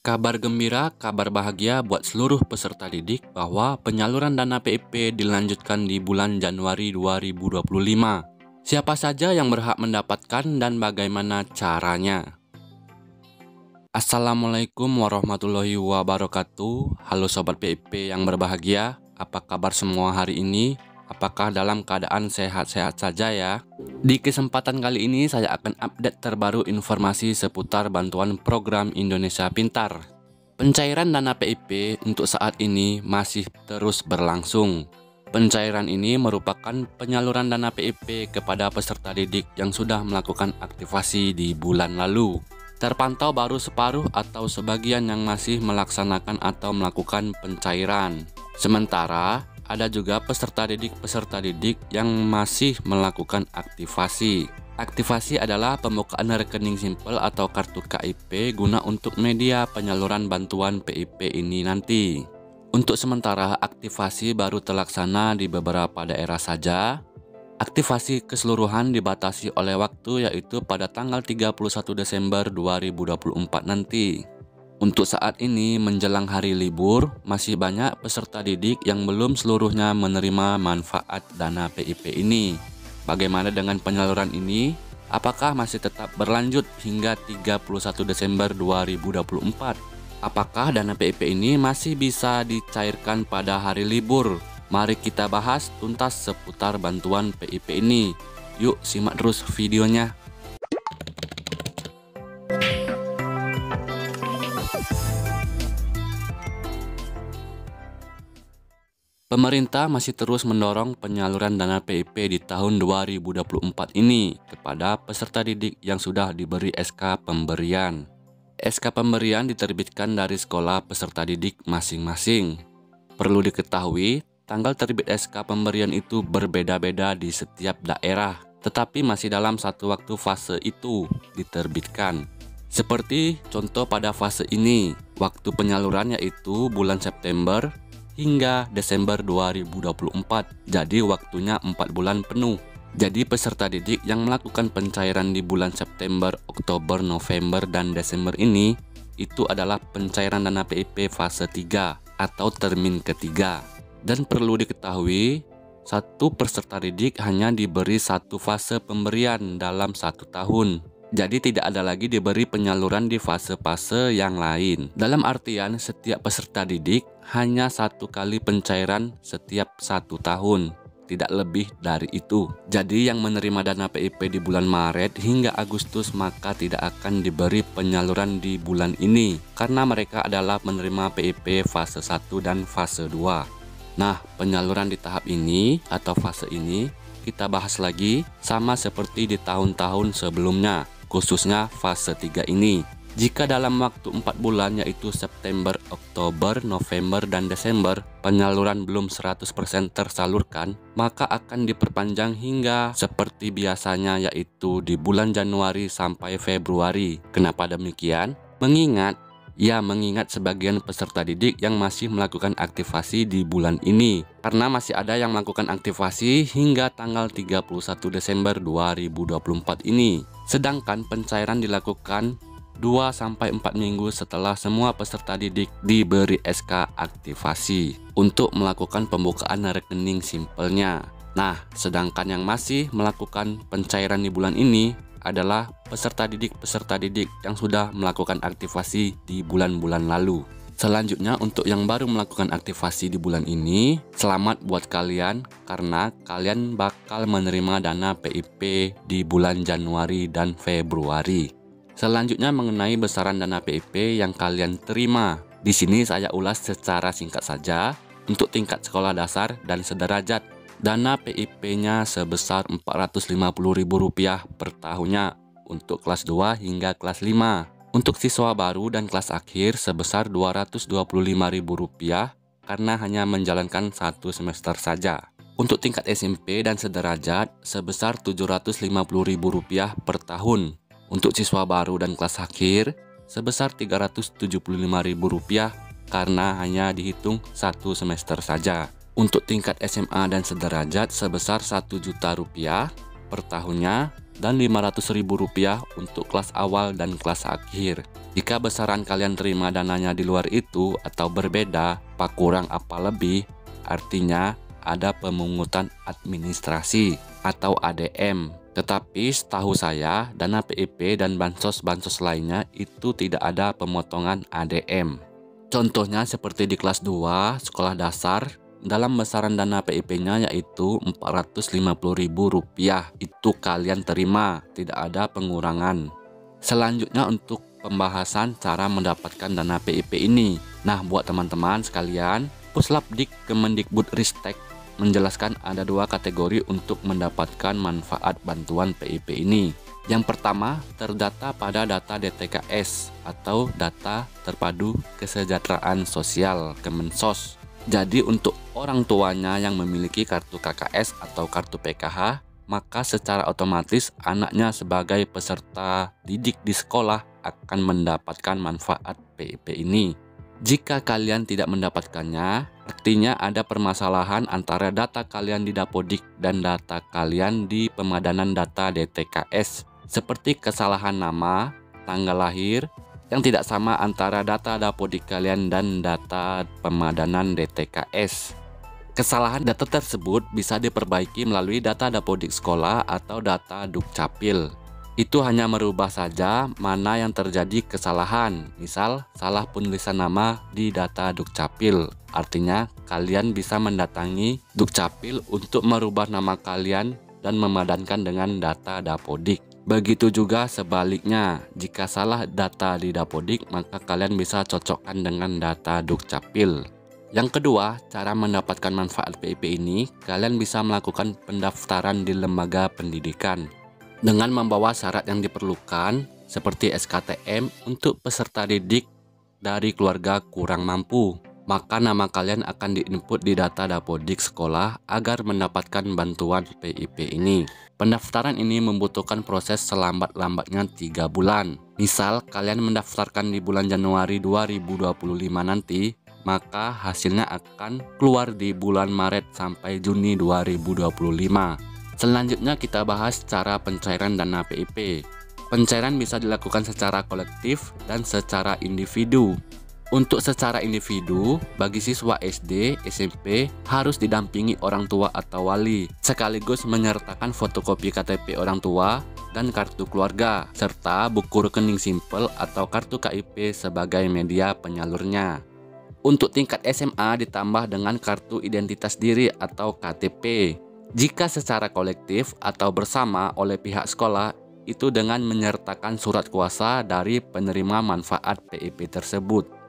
Kabar gembira, kabar bahagia buat seluruh peserta didik bahwa penyaluran dana PIP dilanjutkan di bulan Januari 2025. Siapa saja yang berhak mendapatkan dan bagaimana caranya? Assalamualaikum warahmatullahi wabarakatuh. Halo Sobat PIP yang berbahagia, apa kabar semua hari ini? Apakah dalam keadaan sehat-sehat saja ya? Di kesempatan kali ini saya akan update terbaru informasi seputar bantuan program Indonesia Pintar. Pencairan dana PIP untuk saat ini masih terus berlangsung. Pencairan ini merupakan penyaluran dana PIP kepada peserta didik yang sudah melakukan aktivasi di bulan lalu. Terpantau baru separuh atau sebagian yang masih melaksanakan atau melakukan pencairan. Sementara ada juga peserta didik yang masih melakukan aktivasi. Aktivasi adalah pembukaan rekening simpel atau kartu KIP guna untuk media penyaluran bantuan PIP ini nanti. Untuk sementara aktivasi baru terlaksana di beberapa daerah saja. Aktivasi keseluruhan dibatasi oleh waktu yaitu pada tanggal 31 Desember 2024 nanti. Untuk saat ini menjelang hari libur, masih banyak peserta didik yang belum seluruhnya menerima manfaat dana PIP ini. Bagaimana dengan penyaluran ini? Apakah masih tetap berlanjut hingga 31 Desember 2024? Apakah dana PIP ini masih bisa dicairkan pada hari libur? Mari kita bahas tuntas seputar bantuan PIP ini. Yuk simak terus videonya. Pemerintah masih terus mendorong penyaluran dana PIP di tahun 2024 ini kepada peserta didik yang sudah diberi SK pemberian. SK pemberian diterbitkan dari sekolah peserta didik masing-masing. Perlu diketahui, tanggal terbit SK pemberian itu berbeda-beda di setiap daerah, tetapi masih dalam satu waktu fase itu diterbitkan. Seperti contoh pada fase ini, waktu penyaluran yaitu bulan September hingga Desember 2024, jadi waktunya 4 bulan penuh. Jadi peserta didik yang melakukan pencairan di bulan September, Oktober, November, dan Desember ini, itu adalah pencairan dana PIP fase 3 atau termin ketiga. Dan perlu diketahui, satu peserta didik hanya diberi satu fase pemberian dalam 1 tahun. Jadi tidak ada lagi diberi penyaluran di fase-fase yang lain. Dalam artian setiap peserta didik hanya satu kali pencairan setiap 1 tahun, tidak lebih dari itu. Jadi yang menerima dana PIP di bulan Maret hingga Agustus maka tidak akan diberi penyaluran di bulan ini, karena mereka adalah menerima PIP fase 1 dan fase 2. Nah, penyaluran di tahap ini atau fase ini kita bahas lagi sama seperti di tahun-tahun sebelumnya, khususnya fase 3 ini. Jika dalam waktu 4 bulan yaitu September, Oktober, November, dan Desember penyaluran belum 100% tersalurkan, maka akan diperpanjang hingga seperti biasanya yaitu di bulan Januari sampai Februari. Kenapa demikian? Mengingat sebagian peserta didik yang masih melakukan aktivasi di bulan ini, karena masih ada yang melakukan aktivasi hingga tanggal 31 Desember 2024 ini. Sedangkan pencairan dilakukan 2-4 minggu setelah semua peserta didik diberi SK aktivasi untuk melakukan pembukaan rekening simpelnya. Nah, sedangkan yang masih melakukan pencairan di bulan ini adalah peserta didik yang sudah melakukan aktivasi di bulan-bulan lalu. Selanjutnya untuk yang baru melakukan aktivasi di bulan ini, selamat buat kalian karena kalian bakal menerima dana PIP di bulan Januari dan Februari. Selanjutnya mengenai besaran dana PIP yang kalian terima. Di sini saya ulas secara singkat saja. Untuk tingkat sekolah dasar dan sederajat, dana PIP-nya sebesar Rp450.000 per tahunnya untuk kelas 2 hingga kelas 5. Untuk siswa baru dan kelas akhir sebesar Rp225.000 karena hanya menjalankan 1 semester saja. Untuk tingkat SMP dan sederajat sebesar Rp750.000 per tahun. Untuk siswa baru dan kelas akhir sebesar Rp375.000 karena hanya dihitung 1 semester saja. Untuk tingkat SMA dan sederajat sebesar Rp1 juta per tahunnya. dan Rp500.000 untuk kelas awal dan kelas akhir. Jika besaran kalian terima dananya di luar itu atau berbeda, apa kurang apa lebih, artinya ada pemungutan administrasi atau ADM. Tetapi setahu saya, dana PIP dan bansos-bansos lainnya itu tidak ada pemotongan ADM. Contohnya seperti di kelas 2 sekolah dasar, dalam besaran dana PIP-nya yaitu Rp450.000. Itu kalian terima, tidak ada pengurangan. Selanjutnya untuk pembahasan cara mendapatkan dana PIP ini. Nah, buat teman-teman sekalian, Puslapdik Kemendikbudristek menjelaskan ada 2 kategori untuk mendapatkan manfaat bantuan PIP ini. Yang pertama, terdata pada data DTKS atau Data Terpadu Kesejahteraan Sosial Kemensos. Jadi untuk orang tuanya yang memiliki kartu KKS atau kartu PKH, maka secara otomatis anaknya sebagai peserta didik di sekolah akan mendapatkan manfaat PIP ini. Jika kalian tidak mendapatkannya, artinya ada permasalahan antara data kalian di Dapodik dan data kalian di pemadanan data DTKS, seperti kesalahan nama, tanggal lahir, yang tidak sama antara data Dapodik kalian dan data pemadanan DTKS. Kesalahan data tersebut bisa diperbaiki melalui data Dapodik sekolah atau data Dukcapil. Itu hanya merubah saja mana yang terjadi kesalahan. Misal, salah penulisan nama di data Dukcapil. Artinya, kalian bisa mendatangi Dukcapil untuk merubah nama kalian dan memadankan dengan data Dapodik. Begitu juga sebaliknya, jika salah data di Dapodik, maka kalian bisa cocokkan dengan data Dukcapil. Yang kedua, cara mendapatkan manfaat PIP ini, kalian bisa melakukan pendaftaran di lembaga pendidikan dengan membawa syarat yang diperlukan seperti SKTM untuk peserta didik dari keluarga kurang mampu. Maka nama kalian akan diinput di data Dapodik sekolah agar mendapatkan bantuan PIP ini. Pendaftaran ini membutuhkan proses selambat-lambatnya 3 bulan. Misal kalian mendaftarkan di bulan Januari 2025 nanti, maka hasilnya akan keluar di bulan Maret sampai Juni 2025. Selanjutnya kita bahas cara pencairan dana PIP. Pencairan bisa dilakukan secara kolektif dan secara individu. Untuk secara individu, bagi siswa SD, SMP harus didampingi orang tua atau wali, sekaligus menyertakan fotokopi KTP orang tua dan kartu keluarga, serta buku rekening simpel atau kartu KIP sebagai media penyalurnya. Untuk tingkat SMA ditambah dengan kartu identitas diri atau KTP. Jika secara kolektif atau bersama oleh pihak sekolah, itu dengan menyertakan surat kuasa dari penerima manfaat PIP tersebut.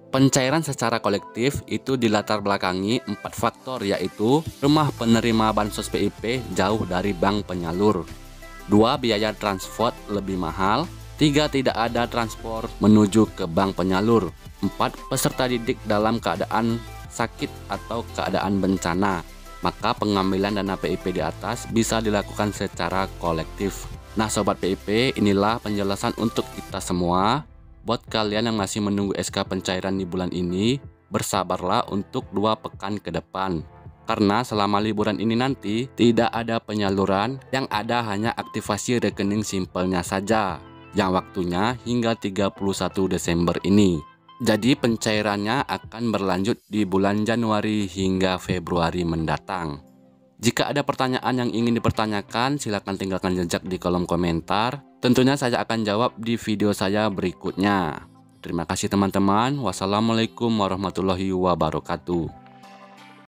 Pencairan secara kolektif itu dilatar belakangi 4 faktor, yaitu rumah penerima bansos PIP jauh dari bank penyalur, 2. Biaya transport lebih mahal, 3. Tidak ada transport menuju ke bank penyalur, 4. Peserta didik dalam keadaan sakit atau keadaan bencana. Maka pengambilan dana PIP di atas bisa dilakukan secara kolektif. Nah Sobat PIP, inilah penjelasan untuk kita semua. Buat kalian yang masih menunggu SK pencairan di bulan ini, bersabarlah untuk 2 pekan ke depan. Karena selama liburan ini nanti tidak ada penyaluran, yang ada hanya aktivasi rekening simpelnya saja, yang waktunya hingga 31 Desember ini. Jadi pencairannya akan berlanjut di bulan Januari hingga Februari mendatang. Jika ada pertanyaan yang ingin dipertanyakan, silakan tinggalkan jejak di kolom komentar. Tentunya saya akan jawab di video saya berikutnya. Terima kasih teman-teman. Wassalamualaikum warahmatullahi wabarakatuh.